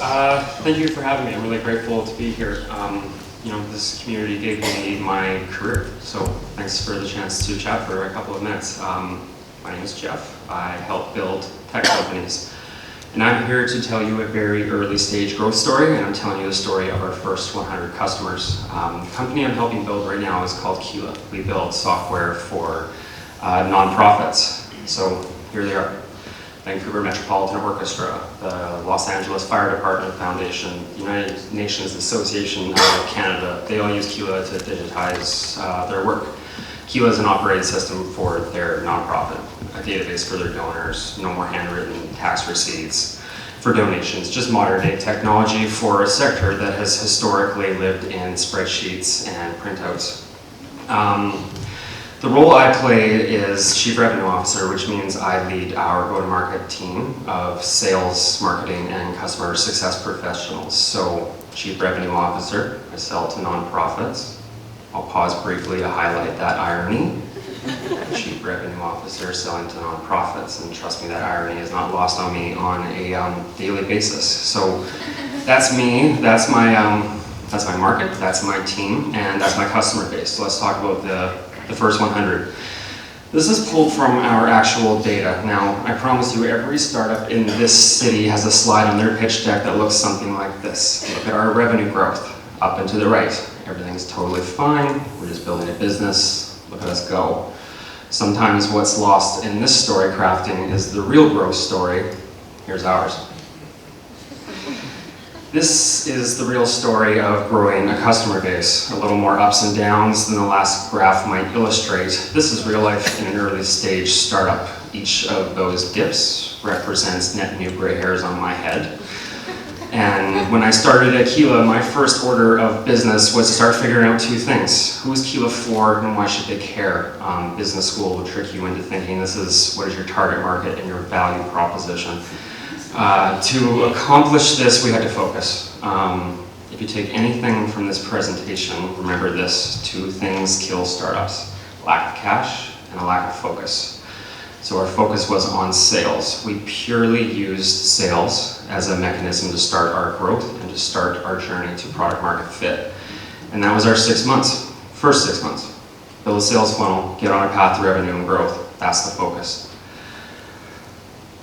Thank you for having me. I'm really grateful to be here. This community gave me my career, so thanks for the chance to chat for a couple of minutes. My name is Jeff. I help build tech companies, and I'm here to tell you a very early stage growth story, and I'm telling you the story of our first 100 customers. The company I'm helping build right now is called Keela. We build software for nonprofits. So here they are. Vancouver Metropolitan Orchestra, the Los Angeles Fire Department Foundation, United Nations Association of Canada. They all use Keela to digitize their work. Keela is an operating system for their nonprofit, a database for their donors, no more handwritten tax receipts for donations, just modern day technology for a sector that has historically lived in spreadsheets and printouts. The role I play is Chief Revenue Officer, which means I lead our go-to-market team of sales, marketing, and customer success professionals. So, Chief Revenue Officer, I sell to nonprofits. I'll pause briefly to highlight that irony. Chief Revenue Officer selling to nonprofits, and trust me, that irony is not lost on me on a daily basis. So, that's me, that's my market, that's my team, and that's my customer base. So let's talk about the first 100. This is pulled from our actual data. Now, I promise you, every startup in this city has a slide on their pitch deck that looks something like this. Look at our revenue growth, up and to the right. Everything's totally fine. We're just building a business. Look at us go. Sometimes what's lost in this story crafting is the real growth story. Here's ours. This is the real story of growing a customer base. A little more ups and downs than the last graph might illustrate. This is real life in an early stage startup. Each of those dips represents net new gray hairs on my head. And when I started at Keela, my first order of business was to start figuring out two things. Who is Keela for and why should they care? Business school will trick you into thinking this is what is your target market and your value proposition. To accomplish this, we had to focus. If you take anything from this presentation, remember this: two things kill startups: lack of cash and a lack of focus. So our focus was on sales. We purely used sales as a mechanism to start our growth and to start our journey to product market fit. And that was our 6 months, first 6 months. Build a sales funnel, get on a path to revenue and growth. That's the focus.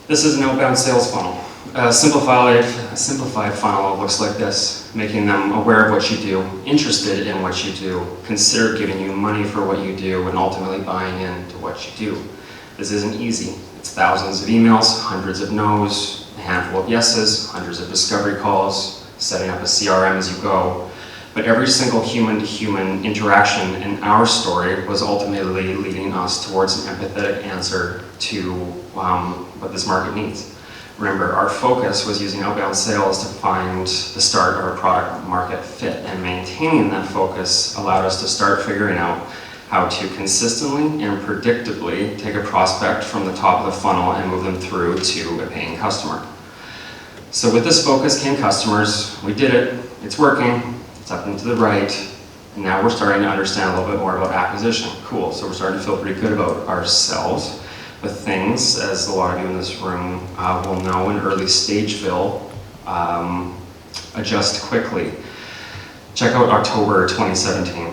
This is an outbound sales funnel. A simplified funnel looks like this, making them aware of what you do, interested in what you do, consider giving you money for what you do, and ultimately buying into what you do. This isn't easy. It's thousands of emails, hundreds of no's, a handful of yeses, hundreds of discovery calls, setting up a CRM as you go. But every single human-to-human interaction in our story was ultimately leading us towards an empathetic answer to what this market needs. Remember, our focus was using outbound sales to find the start of our product market fit, and maintaining that focus allowed us to start figuring out how to consistently and predictably take a prospect from the top of the funnel and move them through to a paying customer. So with this focus came customers. We did it. It's working. It's up and to the right. And now we're starting to understand a little bit more about acquisition. Cool. So we're starting to feel pretty good about ourselves. But things, as a lot of you in this room will know, in early stageville, adjust quickly. Check out October 2017.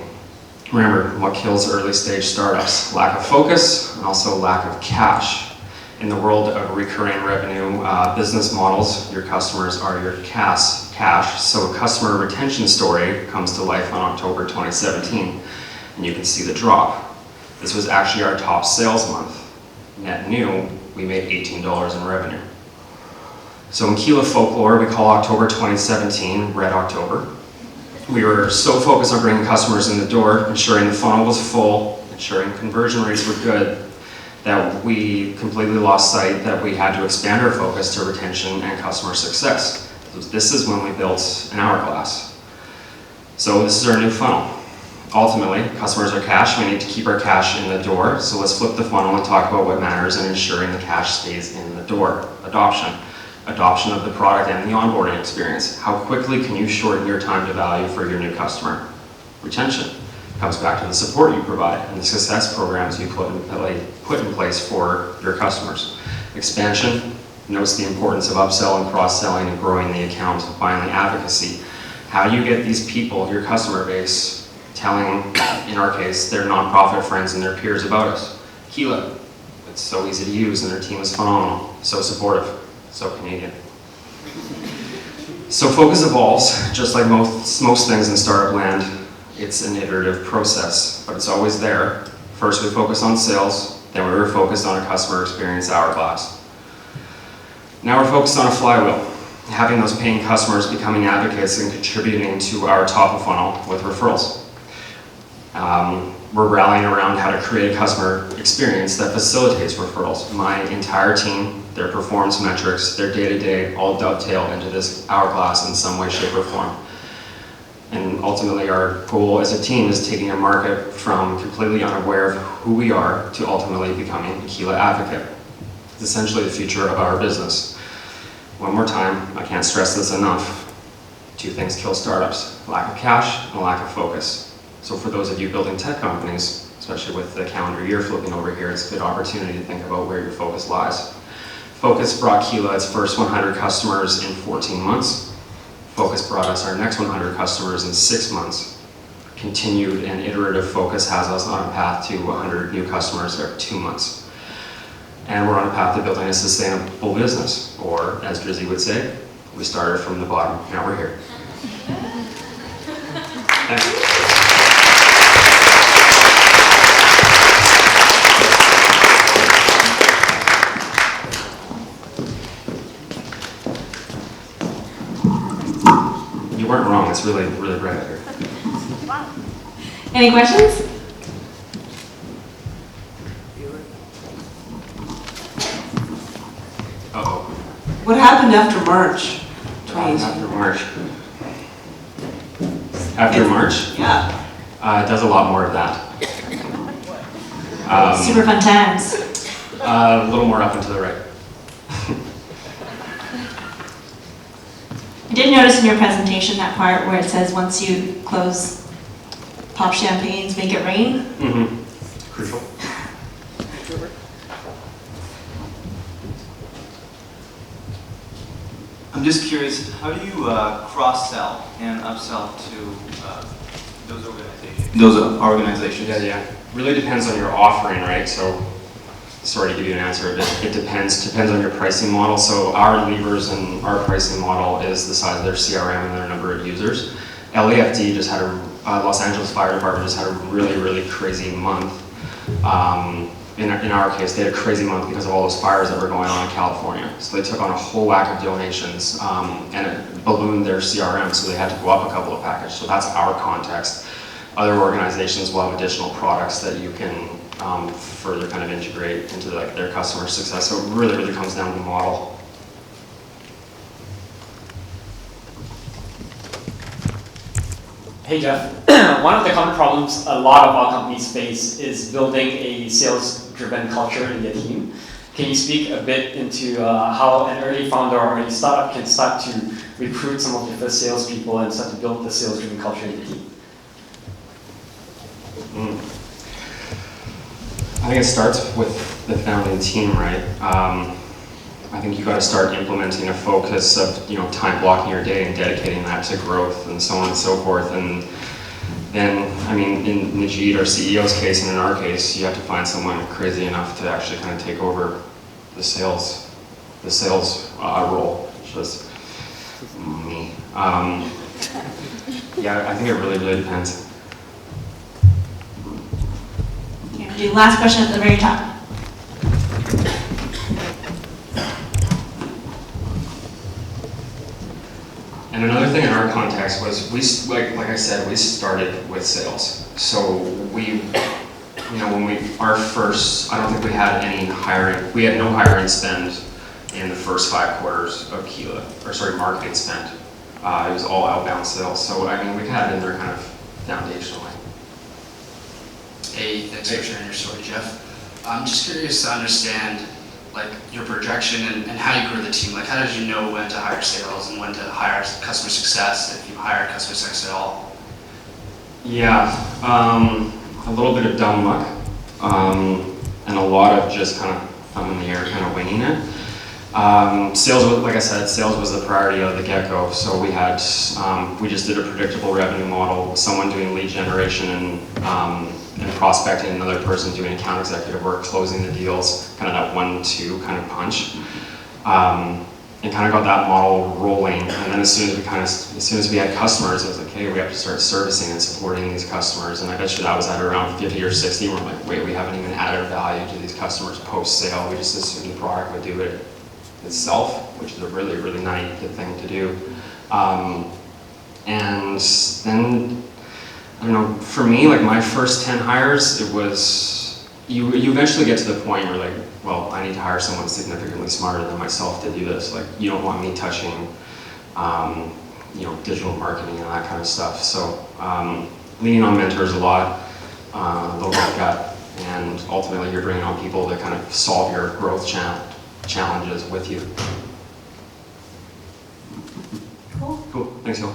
Remember, what kills early stage startups? Lack of focus and also lack of cash. In the world of recurring revenue business models, your customers are your cash. So customer retention story comes to life on October 2017. And you can see the drop. This was actually our top sales month. Net new, we made $18 in revenue. So in Keela folklore, we call October 2017 Red October. We were so focused on bringing customers in the door, ensuring the funnel was full, ensuring conversion rates were good, that we completely lost sight that we had to expand our focus to retention and customer success. This is when we built an hourglass. So this is our new funnel. Ultimately, customers are cash. We need to keep our cash in the door. So let's flip the funnel and talk about what matters in ensuring the cash stays in the door. Adoption. Adoption of the product and the onboarding experience. How quickly can you shorten your time to value for your new customer? Retention comes back to the support you provide and the success programs you put in place for your customers. Expansion, notes the importance of upsell and cross-selling and growing the account. Finally, advocacy. How do you get these people, your customer base, telling, in our case, their nonprofit friends and their peers about us? Keela, it's so easy to use and their team is phenomenal, so supportive, so Canadian. So focus evolves, just like most things in startup land. It's an iterative process, but it's always there. First we focus on sales, then we were focused on a customer experience hourglass. Now we're focused on a flywheel, having those paying customers becoming advocates and contributing to our top of funnel with referrals. We're rallying around how to create a customer experience that facilitates referrals. My entire team, their performance metrics, their day-to-day all dovetail into this hourglass in some way, shape, or form. And ultimately our goal as a team is taking a market from completely unaware of who we are to ultimately becoming a Keela advocate. It's essentially the future of our business. One more time, I can't stress this enough. Two things kill startups: lack of cash and a lack of focus. So for those of you building tech companies, especially with the calendar year flipping over here, it's a good opportunity to think about where your focus lies. Focus brought Keela its first 100 customers in 14 months. Focus brought us our next 100 customers in 6 months. Continued and iterative focus has us on a path to 100 new customers every 2 months. And we're on a path to building a sustainable business, or as Drizzy would say, we started from the bottom, now we're here. Thanks. You weren't wrong, it's really, really bright out here. Wow. Any questions? Uh-oh. What happened after March? After March. After March? Yeah. It does a lot more of that. Super fun times. A little more up and to the right. I did notice in your presentation that part where it says once you close, pop champagnes, make it rain. Mm-hmm. Crucial. I'm just curious, how do you cross-sell and upsell to those organizations? Yeah. Really depends on your offering, right? So, sorry to give you an answer, it depends on your pricing model. So our levers and our pricing model is the size of their CRM and their number of users. LAFD just had Los Angeles Fire Department just had a really, really crazy month. In our case, they had a crazy month because of all those fires that were going on in California. So they took on a whole whack of donations and it ballooned their CRM, so they had to go up a couple of packages. So that's our context. Other organizations will have additional products that you can further kind of integrate into like their customer success. So it really, really comes down to the model. Hey Jeff, one of the common problems a lot of our companies face is building a sales-driven culture in their team. Can you speak a bit into how an early founder or early startup can start to recruit some of the first salespeople and start to build the sales-driven culture in the team? I think it starts with the founding team, right? I think you got to start implementing a focus of time blocking your day and dedicating that to growth and so on and so forth. And then, I mean, in Najid, our CEO's case, and in our case, you have to find someone crazy enough to actually kind of take over the sales role, which was me. Yeah, I think it really, really depends. Okay, we'll do last question at the very top. And another thing in our context was like I said, we started with sales. So I don't think we had any hiring. We had no hiring spend in the first 5 quarters of Keela, marketing spend. It was all outbound sales. So I mean, we had it in there kind of foundationally. Hey, thanks for sharing your story, Jeff. I'm just curious to understand your projection and how you grew the team. How did you know when to hire sales and when to hire customer success, if you hired customer success at all? Yeah, a little bit of dumb luck, and a lot of just kind of thumb in the air, kind of winging it. Sales was, like I said, sales was the priority of the get-go. So we had, we just did a predictable revenue model, someone doing lead generation and prospecting, another person doing account executive work, closing the deals, kind of that 1-2 kind of punch. And kind of got that model rolling. And then as soon as we had customers, it was like, hey, we have to start servicing and supporting these customers. And I bet you that was at around 50 or 60. We're like, wait, we haven't even added value to these customers post-sale. We just assumed the product would do it itself, which is a really, really naive thing to do. And then, I don't know, for me, like my first 10 hires, it was, you eventually get to the point where like, well, I need to hire someone significantly smarter than myself to do this. Like, you don't want me touching, digital marketing and that kind of stuff. So, leaning on mentors a lot, they'll get gut, and ultimately you're bringing on people that kind of solve your growth challenges with you. Cool. Cool, thanks, Hill.